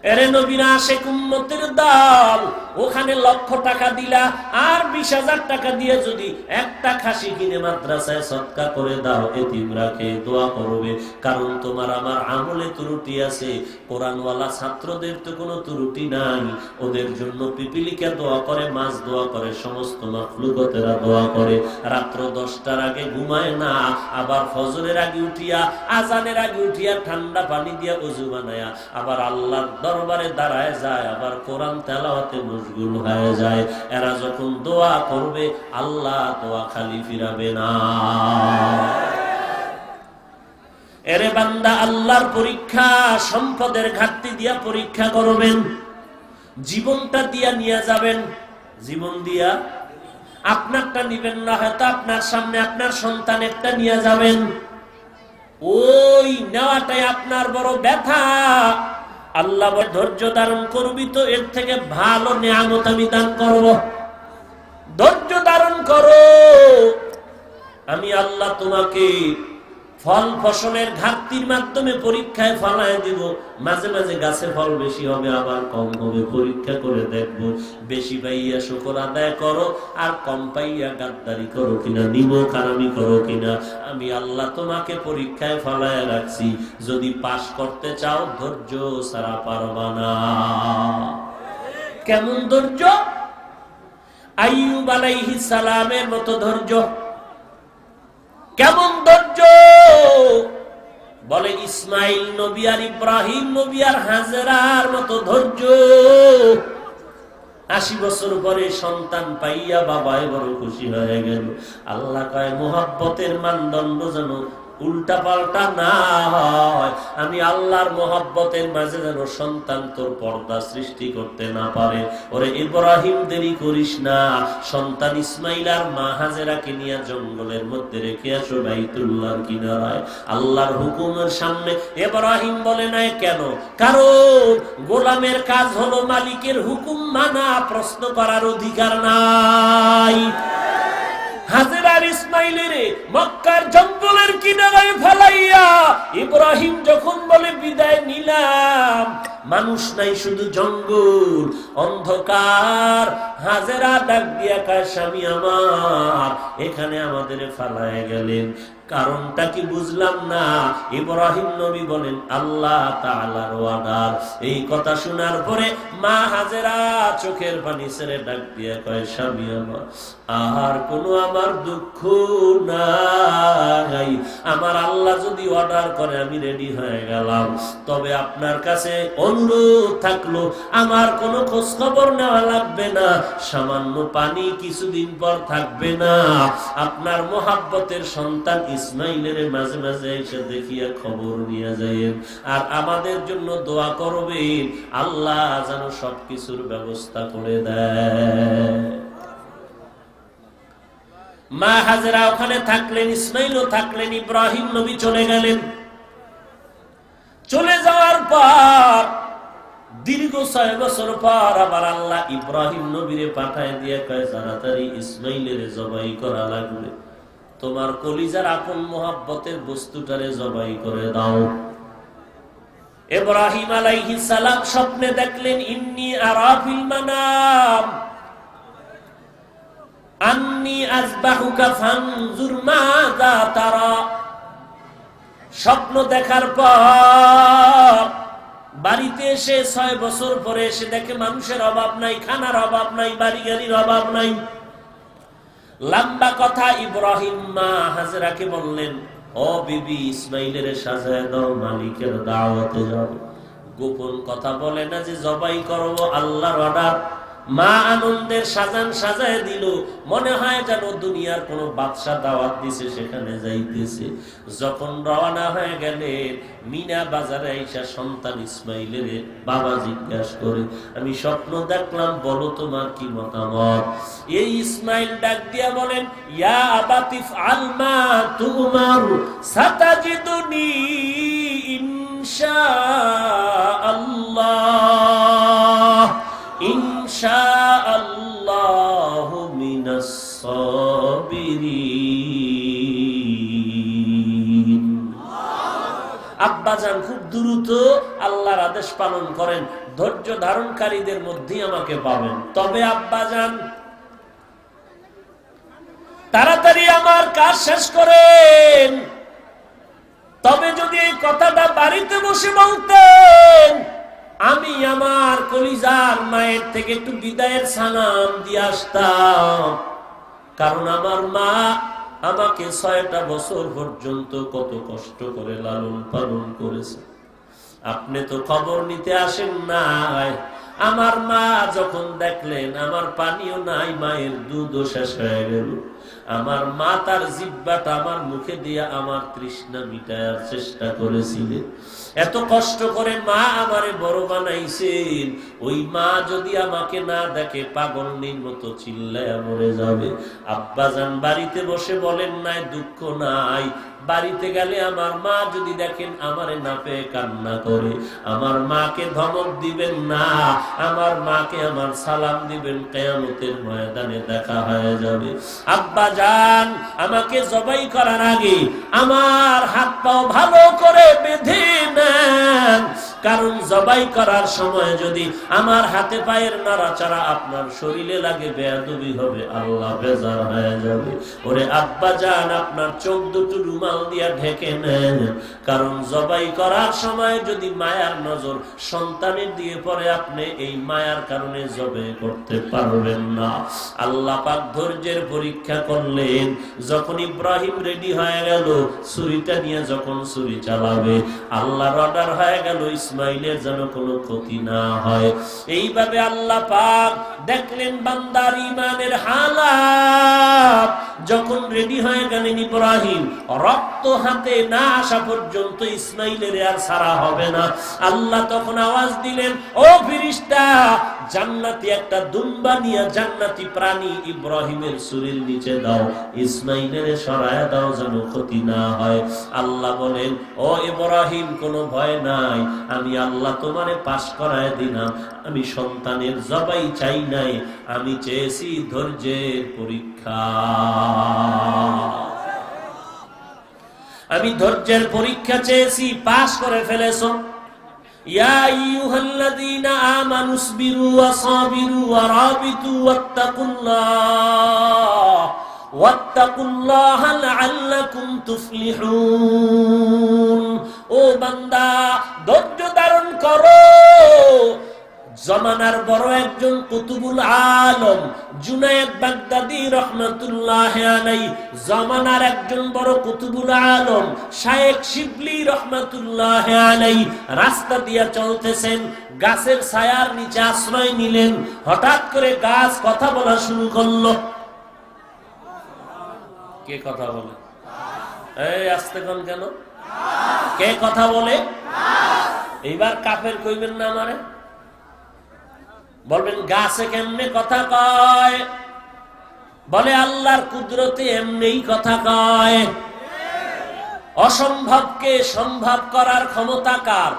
এরে নবীরা আশিক উম্মতের দল, ওখানে লক্ষ টাকা দিলা আর 20,000 টাকা দিয়ে যদি একটা খাসি কিনে মাদ্রাসায় সদকা করে দাও, এতিমরা খেয়ে দোয়া করবে। কারণ তোমার আমার আমলে ত্রুটি আছে, কোরআনওয়ালা ছাত্রদের তো কোনো ত্রুটি নাই। ওদের জন্য পিপিলিকা দোয়া করে, মাছ দোয়া করে, সমস্ত মাখলুকতেরা দোয়া করে। রাত্র 10টার আগে ঘুমায় না, আবার ফজরের আগে উঠিয়া, আজানের আগে উঠিয়া ঠান্ডা পানি দিয়া ওযু বানায়া আবার আল্লাহর দরবারে দাঁড়ায় যায়, আবার কোরআন তেলাওয়াতে মশগুল হয়ে যায়। এরা যখন দোয়া করবে আল্লাহ দোয়া খালি ফিরাবে না। এরে বান্দা, আল্লাহর পরীক্ষা সম্পদের ঘাটতি দিয়া পরীক্ষা করবেন, জীবনটা দিয়া নিয়ে যাবেন। জীবন দিয়া আপনারটা নিবেন না, হয়তো আপনার সামনে আপনার সন্তানেরটা নিয়ে যাবেন। ওই নেওয়াটাই আপনার বড় ব্যথা। আল্লাহ ধৈর্য ধারণ করবি তো এর থেকে ভালো নিয়ামত আমি দান করব। ধৈর্য ধারণ করো, আমি আল্লাহ তোমাকে ফল ফসলের ঘাটতির মাধ্যমে পরীক্ষায় ফলায় দিব। মাঝে মাঝে গাছে ফল বেশি হবে, আবার কম হবে, পরীক্ষা করে দেখবো। বেশি পাইয়া শুকর আদায় করো, আর কম পাইয়া গাদ্দারি করো কিনা, নিমক হারামি করো কিনা। আমি আল্লাহ তোমাকে পরীক্ষায় ফলায় রাখছি। যদি পাশ করতে চাও ধৈর্য ছাড়া পারবা না। কেমন ধৈর্য? আইয়ুব আলাইহিস সালামের মতো ধৈর্য। কেমন ধৈর্য? বলে ইসমাইল নবী আর ইব্রাহিম নবী আর হাজেরার মতো ধৈর্য। 80 বছর পরে সন্তান পাইয়া বাবায় বড় খুশি হয়ে গেল। আল্লাহ কয় মোহাব্বতের মানদণ্ড যেন উল্টা পাল্টা না হয়, আমি আল্লাহর মহব্বতের মাঝে যেন সন্তান তোর পর্দা সৃষ্টি করতে না পারে। ওরে ইব্রাহিম দেরি করিস না, সন্তান ইসমাইল আর মা হাজেরাকে নিয়ে জঙ্গলের মধ্যে রেখে আসো বাইতুল্লাহর কিনারায়। আল্লাহর হুকুমের সামনে ইব্রাহিম বলে নাই কেন? কারণ গোলামের কাজ হলো মালিকের হুকুম মানা, প্রশ্ন করার অধিকার নাই। হাজেরার ইসমাইলের মক্কার জঙ্গলের কিনারায় ফেলাইয়া ইব্রাহিম যখন বলে বিদায় নিলাম, মানুষ নাই, শুধু জঙ্গল, অন্ধকার। হাজেরা ডাক দিয়া কয়, স্বামী আমার, এখানে আমাদের ফালায় গেলেন, কারণটা কি বুঝলাম না। ইব্রাহিম নবী বলেন আল্লাহ তাআলার ওয়াদা। এই কথা শোনার পরে মা হাজেরা চোখের পানি ছেড়ে ডাক দিয়া কয়, স্বামী আমার, আর কোনো আমার দুঃখ নাই। আমার আল্লাহ যদি অর্ডার করে আমি রেডি হয়ে গেলাম, তবে আপনার কাছে অনুরোধ থাকলো আমার কোনো খোঁজ খবর নেওয়া লাগবে না, সামান্য পানি কিছুদিন পর থাকবে না, আপনার মোহাব্বতের সন্তান ইসমাইলের মাঝে মাঝে এসে দেখিয়া খবর নিয়ে যাইয়েন, আর আমাদের জন্য দোয়া করবেন আল্লাহ যেন সবকিছুর ব্যবস্থা করে দেয়। মা হাজেরা ওখানে থাকলেন, ইসমাইলও থাকলেন, ইব্রাহিম নবী চলে গেলেন। চলে যাওয়ার পর দীর্ঘ 6 বছর পর আবার আল্লাহ ইব্রাহিম নবীরে পাঠায় দিয়ে কয়, তাড়াতাড়ি ইসমাইলের জবাই করা লাগবে, তোমার কলিজার আপন মোহাব্বতের বস্তুটারে জবাই করে দাও। ইব্রাহিম আলাইহিস সালাম স্বপ্নে দেখলেন, ইন্নী আরা ফিল মানাম আন্নী আযবাহুকা ফানজুর মাযা তারা। স্বপ্ন দেখার পর বাড়িতে এসে 6 বছর পরে এসে দেখে মানুষের অভাব নাই, খানার অভাব নাই, বাড়ি গাড়ির অভাব নাই। লম্বা কথা, ইব্রাহিম মা হাজেরাকে বললেন, ও বিবি, ইসমাইলের সাজায় দাও, মালিকের দাওয়াতে যাও। গোপন কথা বলে না যে জবাই করব, আল্লাহর অর্ডার। মা আনন্দের সাজান সাজায় দিল, মনে হয় যেন দুনিয়ার কোন বাদশা দাওয়াত দিছে, সেখানে যাইতেছে। যখন রওনা হয়ে গেলেন, মিনা বাজারে আইসা সন্তান ইসমাইলের বাবা জিজ্ঞাসা করে, আমি স্বপ্ন দেখলাম, বলো তোমার কি মতামত। এই ইসমাইল ডাক দিয়া বলেন, ইয়া আবাতিফ আলমা তুমার সাতাজিদুনি ইনশাআল্লাহ ইনশাআল্লাহু মিনাস সাবিরিন। আব্বাজান খুব দ্রুত আল্লাহর আদেশ পালন করেন, ধৈর্য ধারণকারীদের মধ্যেই আমাকে পাবেন। তবে আব্বাজান তাড়াতাড়ি আমার কাজ শেষ করেন। তবে যদি এই কথাটা বাড়িতে বসে বলতেন, আমি আমার কলিজার মায়ের থেকে একটু বিদায়ের সালাম দিয়ে আসতাম। কারণ আমার মা আমাকে 6টা বছর পর্যন্ত কত কষ্ট করে লালন পালন করেছে। আপনি তো খবর নিতে আসেন নাই। আমার মা যখন দেখলেন আমার পানিও নাই, মায়ের দুধও শেষ হয়ে গেল, আমার মা তার জিহ্বাটা আমার মুখে দিয়ে আমার তৃষ্ণা মিটায়ার চেষ্টা করেছিলেন। এত কষ্ট করে মা আমারে বড় বানাইছেন, ওই মা যদি আমাকে না দেখে পাগলনির মতো চিল্লায়া মরে যাবে। আব্বাজান বাড়িতে বসে বলেন নাই, দুঃখ নাই। বাড়িতে গেলে আমার মা যদি দেখেন আমারে না পেয়ে কান্না করে, আমার মাকে ধমক দিবেন না, আমার মাকে আমার সালাম দিবেন, কিয়ামতের ময়দানে দেখা হয়ে যাবে। আব্বা জান আমাকে জবাই করার আগে আমার হাত পাও ভালো করে বেঁধে নেন, কারণ জবাই করার সময় যদি আমার হাতে পায়ের নাড়াচাড়া আপনার শরীরে লাগে, বেয়াদবি হবে, আল্লাহ বেজার হয়ে যাবে। ওরে আব্বা জান, আপনার চোখ দুটো রুমাল দিয়া ঢেকে নেন, কারণ জবাই করার সময় যদি মায়ার নজর সন্তানের দিয়ে পড়ে, আপনি এই মায়ার কারণে জবাই করতে পারবেন না। আল্লাহ পাক ধৈর্যের পরীক্ষা করলেন। যখন ইব্রাহিম রেডি হয়ে গেল, ছুরিটা নিয়ে যখন ছুরি চালাবে, আল্লাহর অর্ডার হয়ে গেল, ইসমাইলের যেন কোনো ক্ষতি না হয়। এইভাবে আল্লাহ পাক দেখলেন বান্দার ঈমানের হালাত, যখন রেডি হয়ে গেলেন ইব্রাহিম, রক্ত হাতে না আসা পর্যন্ত ইসমাইলের আর ছাড়া হবে না। আল্লাহ তখন আওয়াজ দিলেন, ও ফেরেশতা, জান্নাতি একটা দুম্বা নিয়ে জান্নাতি প্রাণী ইব্রাহিমের শরীর নিচে দাও, ইসমাইলের সরায়া দাও যেন ক্ষতি না হয়। আল্লাহ বলেন, ও ইব্রাহিম, কোনো ভয় নাই, আমি আল্লাহ তোমারে পাশ করায় দিলাম। আমি সন্তানের জবাই চাই নাই, আমি চেয়েছি ধৈর্যের পরীক্ষা। আমি ধৈর্যের পরীক্ষা চেয়েছি, পাশ করে ফেলেছো। ইয়া আইয়ুহাল্লাযীনা আমানুসবিরু ওয়া সাবিরু ওয়া রাবিতু ওয়াত্তাকুল্লাহা লাআল্লাকুম তুফলিহুন। ও বান্দা, ধৈর্য ধারণ করো। জমানার বড় একজন কুতুবুল আলম জুনায়েদ বাগদাদী রহমাতুল্লাহ আলাইহি, জমানার একজন বড় কুতুবুল আলম শায়েখ শিবলি রহমাতুল্লাহ আলাইহি রাস্তা দিয়ে চলতেছেন, গাছের ছায়ার নিচে আশ্রয় নিলেন। হঠাৎ করে গাছ কথা বলা শুরু করলো। কে কথা বলে? এই আস্তে কোন কেন? কে কথা বলে? এইবার কাফের কইবেন না আমারে, বলবেন গাছে কেমনে কথা কয়? বলে আল্লাহর কুদরতে এমনিই কথা কয়। অসম্ভবকে সম্ভব করার ক্ষমতা কার?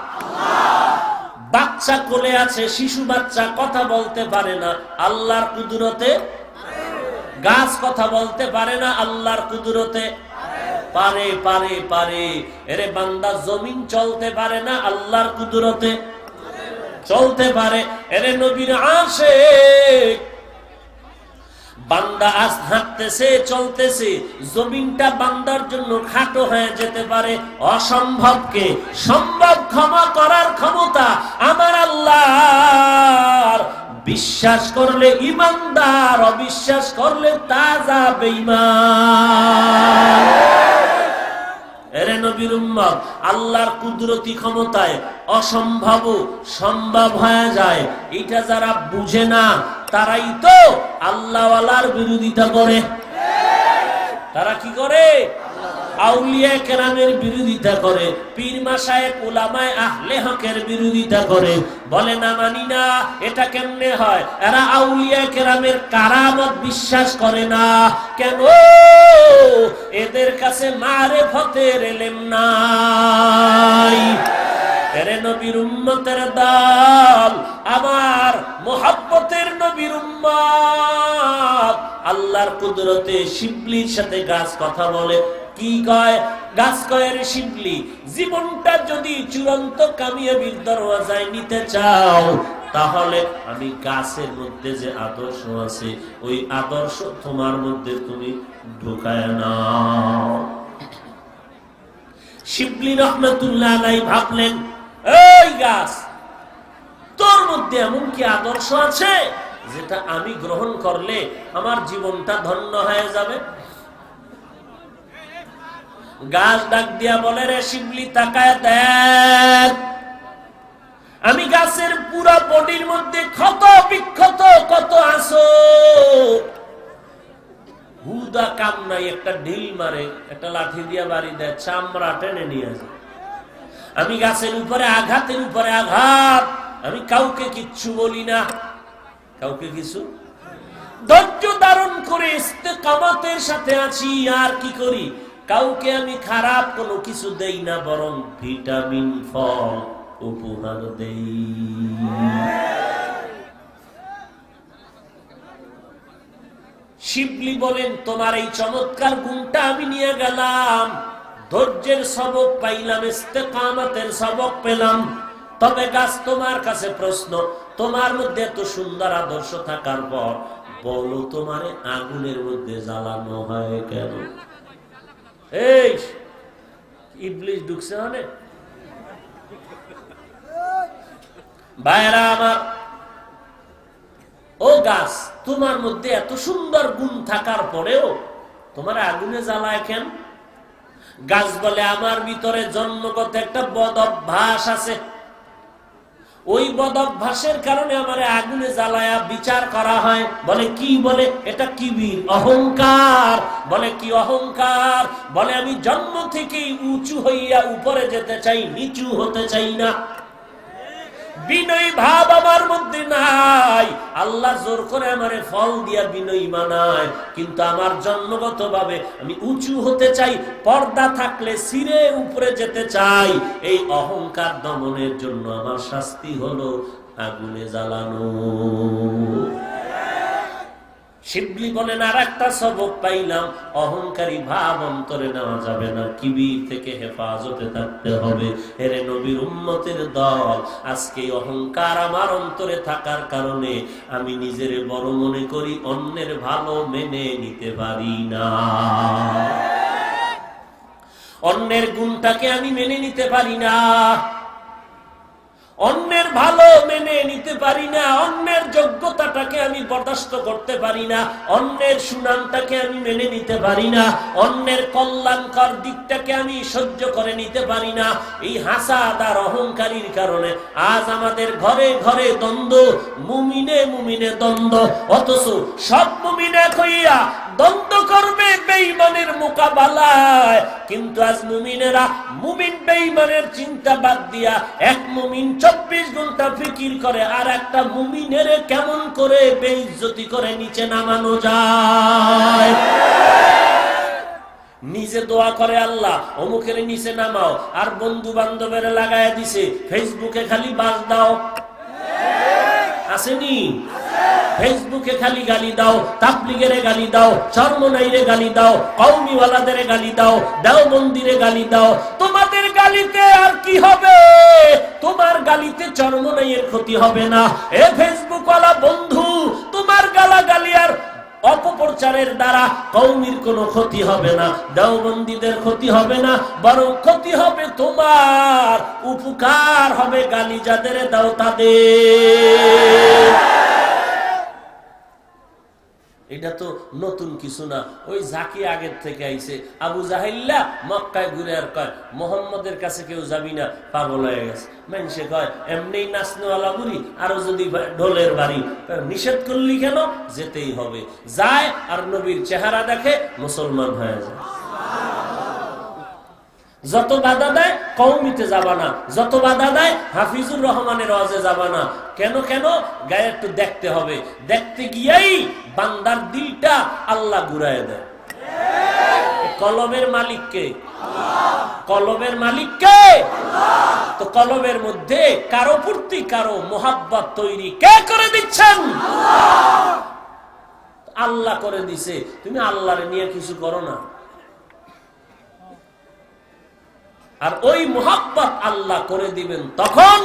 বাচ্চা কোলে আছে, শিশু বাচ্চা কথা বলতে পারে না, আল্লাহর কুদরতে। গাছ কথা বলতে পারে না, আল্লাহর কুদরতে পারে পারে পারে। এরে বান্দা, জমিন চলতে পারে না, আল্লাহর কুদরতে চলতে পারে। এরে নবীর আশিক, বান্দা আজ হাঁটতেছে চলতেছে, জমিনটা বান্দার জন্য খাটো হয়ে যেতে পারে। অসম্ভবকে সম্ভব ক্ষমা করার ক্ষমতা আমার আল্লাহর। বিশ্বাস করলে ঈমানদার, অবিশ্বাস করলে তাজা বেঈমান। এরে নবীর উম্মত, আল্লাহর কুদরতি ক্ষমতায় অসম্ভব সম্ভব হয়ে যায়। এটা যারা বুঝে না তারাই তো আল্লাহওয়ালার বিরোধিতা করে। তারা কি করে? আউলিয়া কেরামের বিরোধিতা করে, পীর মাশায়েখ উলামায়ে আহলে হকের বিরোধিতা করে, বলে না মানি না। এটা কেমনে হয়? এরা আউলিয়া কেরামের কারামত বিশ্বাস করে না। কেন? এদের কাছে মারেফতের ইলম নাই। এরে নবীর উম্মতের দল, আমার মুহাব্বতের নবীর উম্মত, আল্লাহর কুদরতে শিবলির সাথে গাছ কথা বলে। কি কয়? গাছ কয়, রে শিবলি, জীবনটা যদি চূড়ান্ত কামিয়াবির দরওয়াজায় নিতে চাও, তাহলে আমি গাছের মধ্যে যে আদর্শ আছে, ওই আদর্শ তোমার মধ্যে তুমি ঢুকায় নাও। শিবলি রহমাতুল্লাহ আলাইহি ভাবলেন, এই গাছ, তোর মধ্যে এমন কি আদর্শ আছে যেটা আমি গ্রহণ করলে আমার জীবনটা ধন্য হয়ে যাবে? গাছ ডাক দিয়া বলে, রে শিবলি, তাকায় দেখ, আমি গাছের পুরো বডির মধ্যে ক্ষত বিক্ষত কত আছো। হুদা কাম নাই, একটা ঢিল মারে, একটা লাঠি দিয়া বাড়ি দেয়, চামড়া টেনে নিয়ে আসে। আমি গাছের উপরে আঘাতের উপরে আঘাত, আমি কাউকে কিচ্ছু বলি না, কাউকে কিছু। ধৈর্য ধারণ করে ইস্তেকামতের সাথে আছি। আর কি করি? কাউকে আমি খারাপ কোনো কিছু দেই না, বরং ভিটামিন ফল উপহার দেই। শিবলি বলেন, তোমার এই চমৎকার গুণটা আমি নিয়ে গেলাম, ধৈর্যের সবক পাইলাম, ইস্তেকামতের সবক পেলাম। তবে গাছ, তোমার কাছে প্রশ্ন, তোমার মধ্যে এত সুন্দর আদর্শ থাকার পর বলো, তোমারে আগুনের মধ্যে জ্বালানো হয় কেন? এই ইবলিস ঢুকছে মানে ভাইরা আমার, ও গাছ, তোমার মধ্যে এত সুন্দর গুণ থাকার পরেও তোমার আগুনে জ্বালায় কেন? গাছ বলে, আমার ভিতরে জন্মগত একটা বদ অভ্যাস আছে। ওই বদভ্যাসের কারণে আমার আগুনে জ্বালায়া বিচার করা হয়। বলে কি? বলে এটা কিবির, অহংকার। বলে কি অহংকার? বলে আমি জন্ম থেকেই উঁচু হইয়া উপরে যেতে চাই, নিচু হতে চাই না। বিনয়ী ভাব আমার মধ্যে নাই। আল্লাহ জোর করে আমারে ফল দিয়া বিনয়ী বানায়, কিন্তু আমার জন্মগত ভাবে আমি উঁচু হতে চাই, পর্দা থাকলে সিরে উপরে যেতে চাই। এই অহংকার দমনের জন্য আমার শাস্তি হলো আগুনে জ্বালানো। শিবলি বলেন আর একটা সবক পাইলাম, অহংকারী ভাব অন্তরে নেওয়া যাবে না, কিবির থেকে হেফাজতে থাকতে হবে। এরে নবীর উম্মতের দল, আজকে অহংকার আমার অন্তরে থাকার কারণে আমি নিজের বড় মনে করি, অন্যের ভালো মেনে নিতে পারি না। অন্যের গুণটাকে আমি মেনে নিতে পারি না, অন্যের ভালো মেনে নিতে পারি না, অন্যের যোগ্যতাটাকে আমি বরদাস্ত করতে পারি না, অন্যের সুনামটাকে আমি মেনে নিতে পারি না, অন্যের কল্যাণকর দিকটাকে আমি সহ্য করে নিতে পারি না। এই হাসাদ আর অহংকারীর কারণে আজ আমাদের ঘরে ঘরে দ্বন্দ্ব, মুমিনে মুমিনে দ্বন্দ্ব। অথচ সব মুমিন এক হইয়া দ্বন্দ্ব করবে বেঈমানের মোকাবেলায়, কিন্তু আজ মুমিনেরা মুমিন বেঈমানের চিন্তা বাদ দিয়া এক মুমিন 24 ঘন্টা ফিকির করে আর একটা মুমিনের কেমন করে বেইজ্জতি করে নিচে নামানো যায়। নিজে দোয়া করে আল্লাহ অমুকের নিচে নামাও, আর বন্ধু বান্ধবের লাগায় দিছে ফেসবুকে খালি বাজ দাও। আসেনি? ফেসবুকে খালি গালি দাও, তাবলীগের গালি দাও, চরমনাইরে গালি দাও, কওমিওয়ালাদের গালি দাও, দেওবন্দিরে গালি দাও। তোমাদের গালিতে আর কি হবে? তোমার গালিতে চরমনাইয়ের ক্ষতি হবে না। এ ফেসবুকওয়ালা বন্ধু, তোমার গালাগালি আর অপপ্রচারের দ্বারা কওমির কোনো ক্ষতি হবে না, দেওবন্দীদের ক্ষতি হবে না, বরং ক্ষতি হবে তোমার, উপকার হবে গালি যাদের দাও তাদের। এটা তো নতুন কিছু না, ওই জাকি আগের থেকে আইছে। আবু জাহিল্লা মক্কায় ঘুরে আর কয় মোহাম্মদের কাছে কেউ যাবি না, পাগল হয়ে গেছে। মানুষে কয় এমনি নাচনেওয়ালা বুড়ি, আরো যদি ঢোলের বাড়ি, নিষেধ করলি কেন? যেতেই হবে। যায় আর নবীর চেহারা দেখে মুসলমান হয়ে যায়। যত বাধা দেয় কওমিতে যাবা না, যত বাধা দেয় হাফিজুর রহমানের ওয়াজে যাবা না। কেন কেন? গায়ে একটু দেখতে হবে, দেখতে গিয়েই বান্দার দিলটা আল্লাহ ঘুরায় দেয়। কলবের মালিককে, কলবের মালিককে। তো কলবের মধ্যে কারো প্রতি কারো মোহাব্বত তৈরি কে করে দিচ্ছেন? আল্লাহ করে দিছে। তুমি আল্লাহরে নিয়ে কিছু করো না। আর ওই মোহাব্বত আল্লাহ করে দিবেন তখন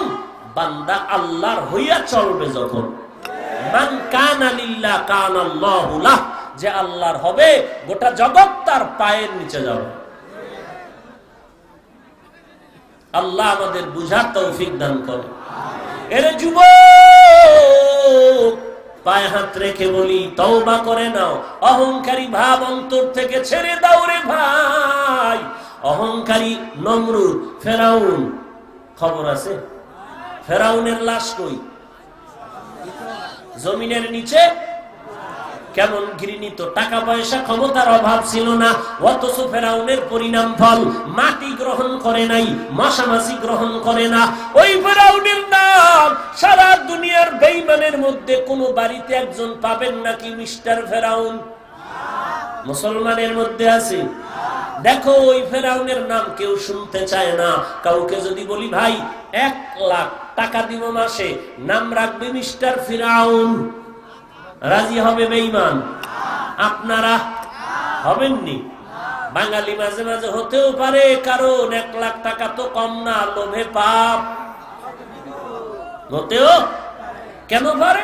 বান্দা আল্লাহর হইয়া চলবে। যখন মান কানা লিল্লাহ কানাল্লাহু লাহ, যে আল্লাহর হবে গোটা জগৎ তার পায়ের নিচে যাবে। আল্লাহ আমাদের বুঝার তৌফিক দান করে। এরে যুবক, পায়ে হাত রেখে বলি তওবা করে নাও, অহংকারী ভাব অন্তর থেকে ছেড়ে দাও রে ভাই। অহংকারী নমরুদ, ফেরাউন, খবর আছে? ফেরাউনের লাশ কই? জমিনের নিচে। কেমন ঘৃণিত, টাকা পয়সা ক্ষমতার অভাব ছিল না, অথচ ফেরাউনের পরিণাম ফল মাটি গ্রহণ করে নাই, মশামাছি গ্রহণ করে না। ওই ফেরাউনের নাম সারা দুনিয়ার বেঈমানের মধ্যে কোন বাড়িতে একজন পাবেন নাকি মিস্টার ফেরাউন? মুসলমানের মধ্যে আছে? দেখো ওই ফেরাউনের নাম কেউ শুনতে চায় না। কাউকে যদি বলি ভাই 1 লাখ টাকা দিব মাসে, নাম রাখবে মিস্টার ফেরাউন, রাজি হবে বেঈমান? আপনারা হবেননি? বাঙালি মাঝে মাঝে হতেও পারে, কারণ 1 লাখ টাকা তো কম না, লোভে পাপ হতেও কেন পারে?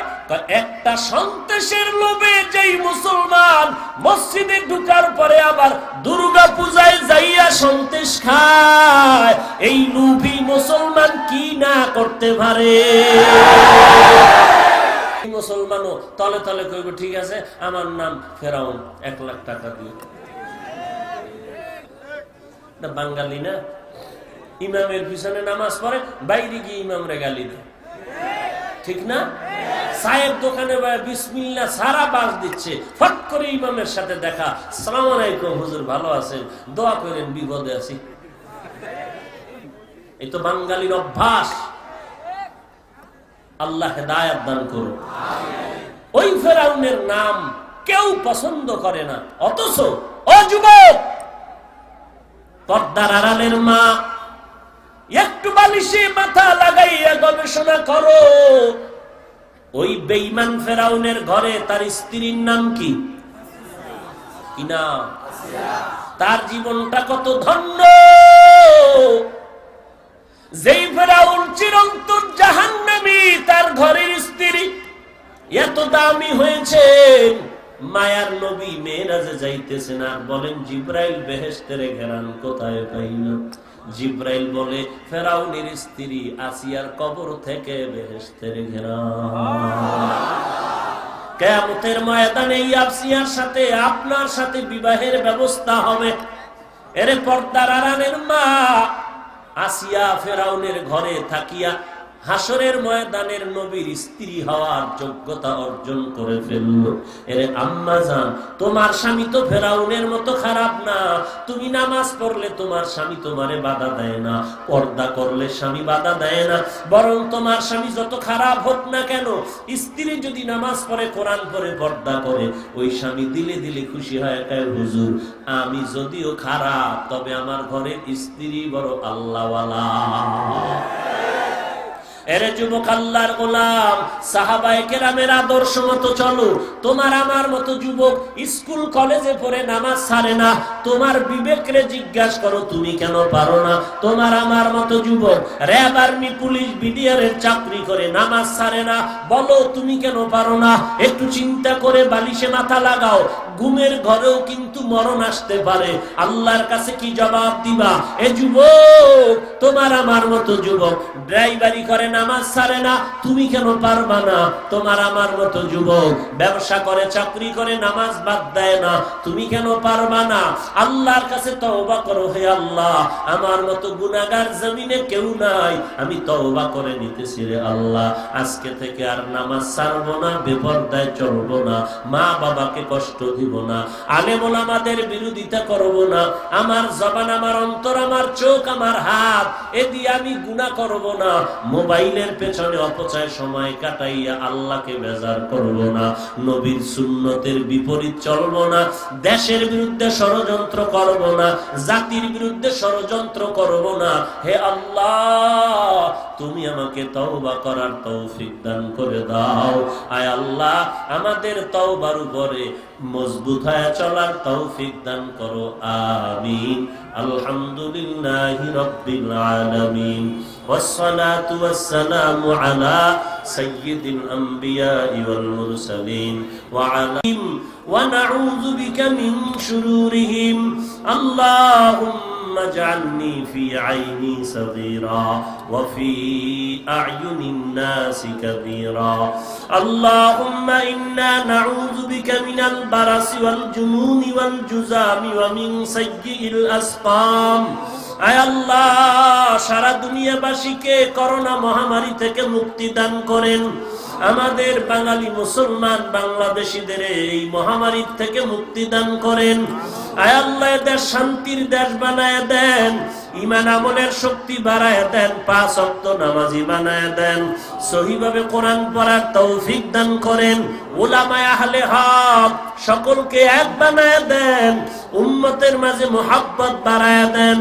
একটা সন্ত্রাসের লোভে যেই মুসলমান মসজিদে ঢুকার পরে আবার দুর্গা পূজায় যাইয়া সন্ত্রাস খায়, এই লোভী মুসলমান কি না করতে পারে? মুসলমানও তলে তলে কইব ঠিক আছে আমার নাম ফেরাউন, 1 লাখ টাকা দিও। বাঙালি না, ইমামের পিছনে নামাজ পড়ে, বাইরে গিয়ে ইমামরে গালি দেয়। ঠিক না? চায়ের দোকানে বিসমিল্লাহ সারা বাস দিচ্ছে, ফট করে ইমামের সাথে দেখা, আসসালামু আলাইকুম হুজুর, ভালো আছেন, দোয়া করেন, বিপদে আছি। এই তো বাঙালির অভ্যাস। আল্লাহ হেদায়েত দান করুন। ওই ফেরাউনের নাম কেউ পছন্দ করে না, অথচ ও যুবক, পর্দার আড়ালের মা, একটু বালিশে মাথা লাগাইয়া গবেষণা করো। ওই বেঈমান ফেরাউনের ঘরে তার স্ত্রীর নাম কি? কি নাম? তার জীবনটা কত ধন্য। যেই ফেরাউন চিরন্তন জাহান্নামী, তার ঘরের স্ত্রী এত দামি হয়েছে। মায়ার নবী মেরাজে যাইতেছেন আর বলেন, জিব্রাইল বেহেশতের ঘেরান কোথায় পাইল? জিব্রাইল বলে, ফেরাউনের স্ত্রী আসিয়ার কবর থেকে বেহেশতের ঘেরান। কিয়ামতের ময়দানে এই আসিয়ার সাথে আপনার সাথে বিবাহের ব্যবস্থা হবে। এর পর্দার আড়ালের মা আসিয়া ফেরাউনের ঘরে থাকিয়া হাসরের ময়দানের নবীর স্ত্রী হওয়ার যোগ্যতা অর্জন করে ফেলল। এর আম্মা জান, তোমার স্বামী তো ফেরাউনের মতো খারাপ না। তুমি নামাজ পড়লে তোমার স্বামী তোমারে বাধা দেয় না, পর্দা করলে স্বামী বাধা দেয় না। বরং তোমার স্বামী যত খারাপ হোক না কেন, স্ত্রী যদি নামাজ পড়ে, কোরআন পড়ে, পর্দা করে, ওই স্বামী দিলে দিলে খুশি হয়, কয় হুজুর, আমি যদিও খারাপ, তবে আমার ঘরের স্ত্রী বড় আল্লাহওয়ালা। এরে যুবক, আল্লাহর গোলাম, সাহাবায়ে কেরামের আদর্শ মতো চলো। তোমার আমার মতো যুবক স্কুল কলেজে পড়ে নামাজ ছাড়ে না, তোমার বিবেকরে জিজ্ঞাসা করো, তুমি কেন পারো না? তোমার আমার মতো যুবক র‍্যাব, আর্মি, পুলিশ, বিডিআরের চাকরি করে নামাজ ছাড়ে না, বলো তুমি কেন পারো না? একটু চিন্তা করে বালিশে মাথা লাগাও, ঘুমের ঘরেও কিন্তু মরণ আসতে পারে। আল্লাহর কাছে কি জবাব দিবা? এ যুবক, তোমার আমার মতো যুবক ড্রাইভারি করে নামাজ ছাড়ে না, তুমি কেন পারবা না? তোমার আমার মতো যুবক ব্যবসা করে, চাকরি করে, নামাজ বাদ দেয় না, তুমি কেন পারবা না? আল্লাহর কাছে তওবা করো, হে আল্লাহ, আমার মতো গুনাহগার জমিনে কেউ নাই, আমি তওবা করে নিতেছি রে আল্লাহ, আজকে থেকে আর নামাজ ছাড়বো না, বেপরদায় চলবো না, মা বাবাকে কষ্ট দিব না, আলেম ওলামাদের বিরোধিতা করব না, আমার জবান, আমার অন্তর, আমার চোখ, আমার হাত, এ দিয়ে আমি গুনাহ করব না, মোবাইলের পেছনে অপচয় সময় কাটাইয়া আল্লাহকে বেজার করব না, নবীর সুন্নতের বিপরীত চলব না, দেশের বিরুদ্ধে ষড়যন্ত্র করব না, জাতির বিরুদ্ধে ষড়যন্ত্র করব না। হে আল্লাহ, তুমি আমাকে তওবা করার তৌফিক দান করে দাও। আয় আল্লাহ, আমাদের তওবার উপরে মজবুত হয়ে চলার তৌফিক দান করো। আমিন। আলহামদুলিল্লাহি রাব্বিল আলামিন, والصلاة والسلام على سيد الأنبياء والمرسلين وعليهم ونعوذ بك من شرورهم. اللهم اجعلني في عيني صغيرا وفي أعين الناس كبيرا. اللهم إنا نعوذ بك من البرص والجنون والجذام ومن سيء الأسقام. আয় আল্লাহ, সারা দুনিয়াবাসীকে করোনা মহামারী থেকে মুক্তি দান করেন। আমাদের বাঙালি মুসলমান বাংলাদেশীদের এই মহামারী থেকে মুক্তি দান করেন। আয় আল্লাহ, এদের শান্তির দেশ বানায় দেন, ঈমান আমলের শক্তি বাড়ায় দেন, 5 ওয়াক্ত নামাজি বানায় দেন, সহিভাবে কোরআন পড়ার তৌফিক দান করেন। উলামায়ে আহলে হক সকলকে এক বানায় দেন, উম্মতের মাঝে মুহাব্বত বাড়ায় দেন।